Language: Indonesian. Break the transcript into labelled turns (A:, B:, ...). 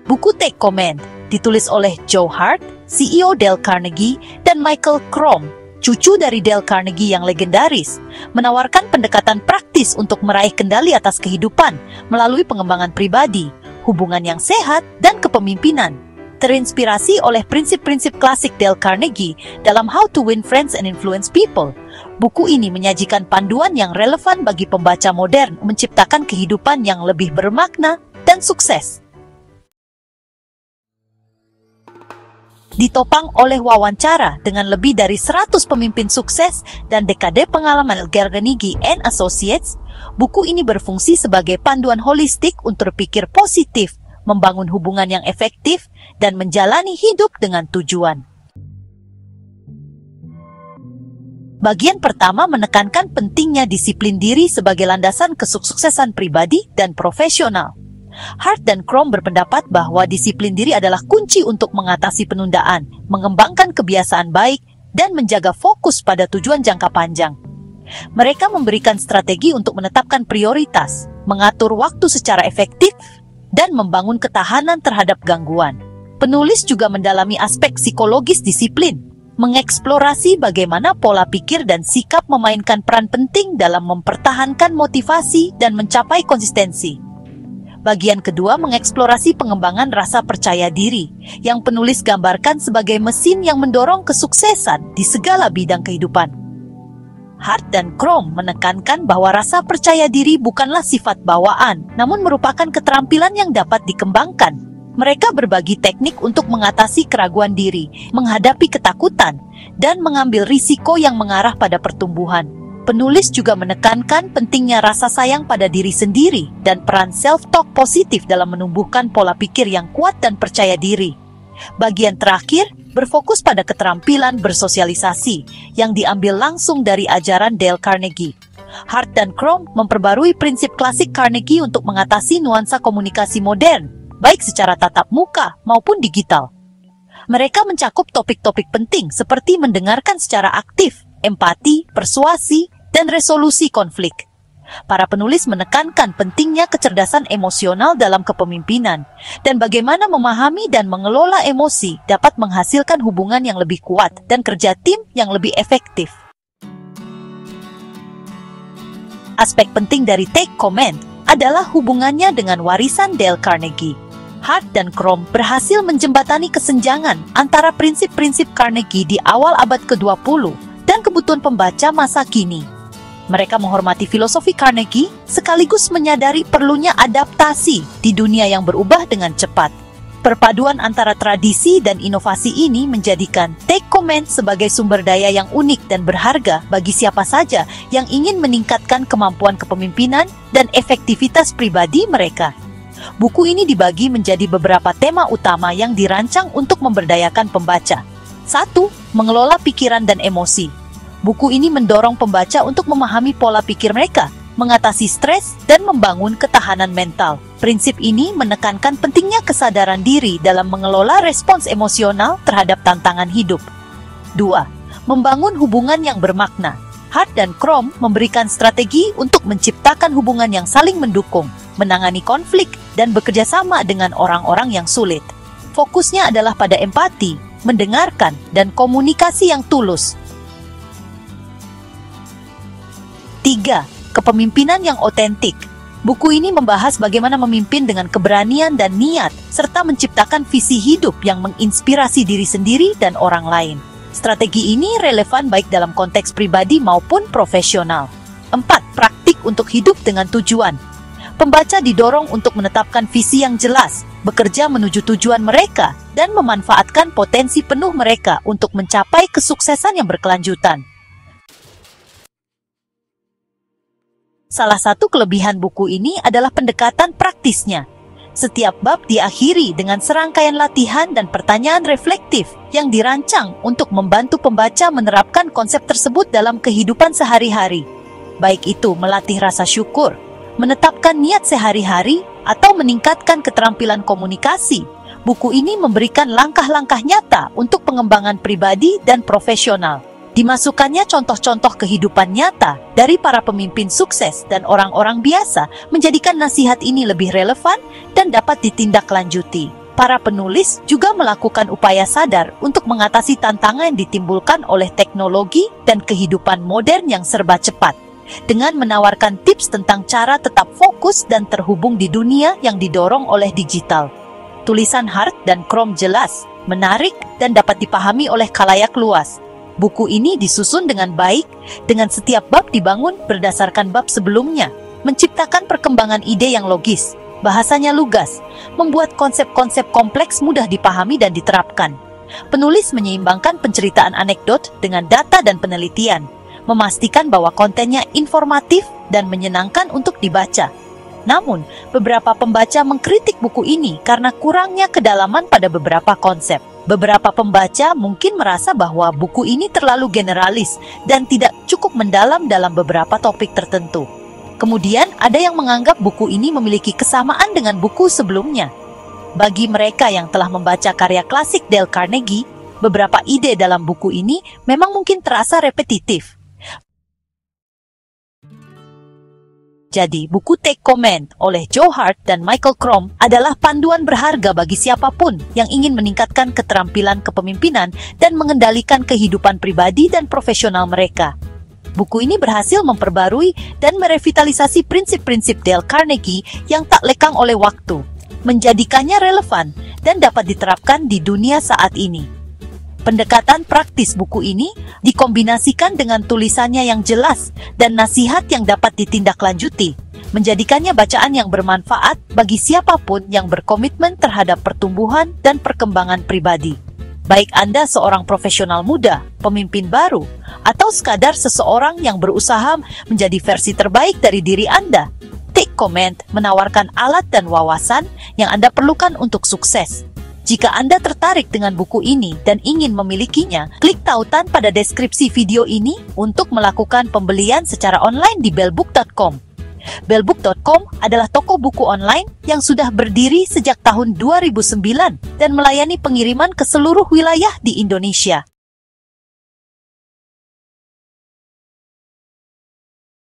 A: Buku Take Command ditulis oleh Joe Hart, CEO Dale Carnegie, dan Michael Crom, cucu dari Dale Carnegie yang legendaris, menawarkan pendekatan praktis untuk meraih kendali atas kehidupan melalui pengembangan pribadi, hubungan yang sehat, dan kepemimpinan. Terinspirasi oleh prinsip-prinsip klasik Dale Carnegie dalam How to Win Friends and Influence People, buku ini menyajikan panduan yang relevan bagi pembaca modern menciptakan kehidupan yang lebih bermakna dan sukses. Ditopang oleh wawancara dengan lebih dari 100 pemimpin sukses dan dekade pengalaman Carnegie & Associates, buku ini berfungsi sebagai panduan holistik untuk berpikir positif, membangun hubungan yang efektif, dan menjalani hidup dengan tujuan. Bagian pertama menekankan pentingnya disiplin diri sebagai landasan kesuksesan pribadi dan profesional. Hart dan Crom berpendapat bahwa disiplin diri adalah kunci untuk mengatasi penundaan, mengembangkan kebiasaan baik, dan menjaga fokus pada tujuan jangka panjang. Mereka memberikan strategi untuk menetapkan prioritas, mengatur waktu secara efektif, dan membangun ketahanan terhadap gangguan. Penulis juga mendalami aspek psikologis disiplin, mengeksplorasi bagaimana pola pikir dan sikap memainkan peran penting dalam mempertahankan motivasi dan mencapai konsistensi. Bagian kedua mengeksplorasi pengembangan rasa percaya diri, yang penulis gambarkan sebagai mesin yang mendorong kesuksesan di segala bidang kehidupan. Hart dan Crom menekankan bahwa rasa percaya diri bukanlah sifat bawaan, namun merupakan keterampilan yang dapat dikembangkan. Mereka berbagi teknik untuk mengatasi keraguan diri, menghadapi ketakutan, dan mengambil risiko yang mengarah pada pertumbuhan. Penulis juga menekankan pentingnya rasa sayang pada diri sendiri dan peran self-talk positif dalam menumbuhkan pola pikir yang kuat dan percaya diri. Bagian terakhir berfokus pada keterampilan bersosialisasi yang diambil langsung dari ajaran Dale Carnegie. Hart dan Crom memperbarui prinsip klasik Carnegie untuk mengatasi nuansa komunikasi modern, baik secara tatap muka maupun digital. Mereka mencakup topik-topik penting seperti mendengarkan secara aktif, empati, persuasi, dan resolusi konflik. Para penulis menekankan pentingnya kecerdasan emosional dalam kepemimpinan dan bagaimana memahami dan mengelola emosi dapat menghasilkan hubungan yang lebih kuat dan kerja tim yang lebih efektif. Aspek penting dari Take Command adalah hubungannya dengan warisan Dale Carnegie. Hart dan Crom berhasil menjembatani kesenjangan antara prinsip-prinsip Carnegie di awal abad ke-20 dan kebutuhan pembaca masa kini. Mereka menghormati filosofi Carnegie sekaligus menyadari perlunya adaptasi di dunia yang berubah dengan cepat. Perpaduan antara tradisi dan inovasi ini menjadikan Take Command sebagai sumber daya yang unik dan berharga bagi siapa saja yang ingin meningkatkan kemampuan kepemimpinan dan efektivitas pribadi mereka. Buku ini dibagi menjadi beberapa tema utama yang dirancang untuk memberdayakan pembaca. 1. Mengelola pikiran dan emosi. Buku ini mendorong pembaca untuk memahami pola pikir mereka, mengatasi stres, dan membangun ketahanan mental. Prinsip ini menekankan pentingnya kesadaran diri dalam mengelola respons emosional terhadap tantangan hidup. 2. Membangun hubungan yang bermakna. Hart dan Crom memberikan strategi untuk menciptakan hubungan yang saling mendukung, menangani konflik, dan bekerja sama dengan orang-orang yang sulit. Fokusnya adalah pada empati, mendengarkan, dan komunikasi yang tulus. 3. Kepemimpinan yang otentik. Buku ini membahas bagaimana memimpin dengan keberanian dan niat, serta menciptakan visi hidup yang menginspirasi diri sendiri dan orang lain. Strategi ini relevan baik dalam konteks pribadi maupun profesional. 4. Praktik untuk hidup dengan tujuan. Pembaca didorong untuk menetapkan visi yang jelas, bekerja menuju tujuan mereka, dan memanfaatkan potensi penuh mereka untuk mencapai kesuksesan yang berkelanjutan. Salah satu kelebihan buku ini adalah pendekatan praktisnya. Setiap bab diakhiri dengan serangkaian latihan dan pertanyaan reflektif yang dirancang untuk membantu pembaca menerapkan konsep tersebut dalam kehidupan sehari-hari. Baik itu melatih rasa syukur, menetapkan niat sehari-hari, atau meningkatkan keterampilan komunikasi. Buku ini memberikan langkah-langkah nyata untuk pengembangan pribadi dan profesional. Dimasukkannya contoh-contoh kehidupan nyata dari para pemimpin sukses dan orang-orang biasa menjadikan nasihat ini lebih relevan dan dapat ditindaklanjuti. Para penulis juga melakukan upaya sadar untuk mengatasi tantangan yang ditimbulkan oleh teknologi dan kehidupan modern yang serba cepat, dengan menawarkan tips tentang cara tetap fokus dan terhubung di dunia yang didorong oleh digital. Tulisan Hart dan Crom jelas, menarik, dan dapat dipahami oleh khalayak luas. Buku ini disusun dengan baik, dengan setiap bab dibangun berdasarkan bab sebelumnya, menciptakan perkembangan ide yang logis, bahasanya lugas, membuat konsep-konsep kompleks mudah dipahami dan diterapkan. Penulis menyeimbangkan penceritaan anekdot dengan data dan penelitian, memastikan bahwa kontennya informatif dan menyenangkan untuk dibaca. Namun, beberapa pembaca mengkritik buku ini karena kurangnya kedalaman pada beberapa konsep. Beberapa pembaca mungkin merasa bahwa buku ini terlalu generalis dan tidak cukup mendalam dalam beberapa topik tertentu. Kemudian, ada yang menganggap buku ini memiliki kesamaan dengan buku sebelumnya. Bagi mereka yang telah membaca karya klasik Dale Carnegie, beberapa ide dalam buku ini memang mungkin terasa repetitif. Jadi, buku Take Command oleh Joe Hart dan Michael Crom adalah panduan berharga bagi siapapun yang ingin meningkatkan keterampilan kepemimpinan dan mengendalikan kehidupan pribadi dan profesional mereka. Buku ini berhasil memperbarui dan merevitalisasi prinsip-prinsip Dale Carnegie yang tak lekang oleh waktu, menjadikannya relevan dan dapat diterapkan di dunia saat ini. Pendekatan praktis buku ini dikombinasikan dengan tulisannya yang jelas dan nasihat yang dapat ditindaklanjuti, menjadikannya bacaan yang bermanfaat bagi siapapun yang berkomitmen terhadap pertumbuhan dan perkembangan pribadi. Baik Anda seorang profesional muda, pemimpin baru, atau sekadar seseorang yang berusaha menjadi versi terbaik dari diri Anda, Take Command menawarkan alat dan wawasan yang Anda perlukan untuk sukses. Jika Anda tertarik dengan buku ini dan ingin memilikinya, klik tautan pada deskripsi video ini untuk melakukan pembelian secara online di bellbook.com. Bellbook.com adalah toko buku online yang sudah berdiri sejak tahun 2009 dan melayani pengiriman ke seluruh wilayah di Indonesia.